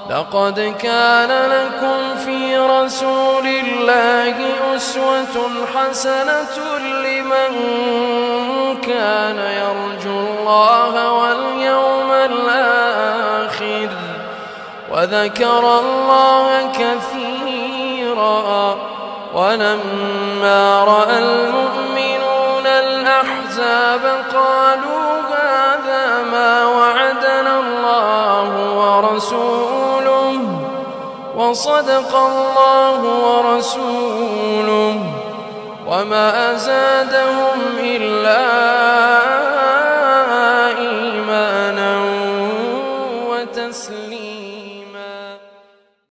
لقد كان لكم في رسول الله أسوة حسنة لمن كان يرجو الله واليوم الآخر وذكر الله كثيرا. ولما رأى المؤمنون الأحزاب قالوا هذا ما وعدنا الله ورسوله وصدق الله ورسوله وما زادهم إلا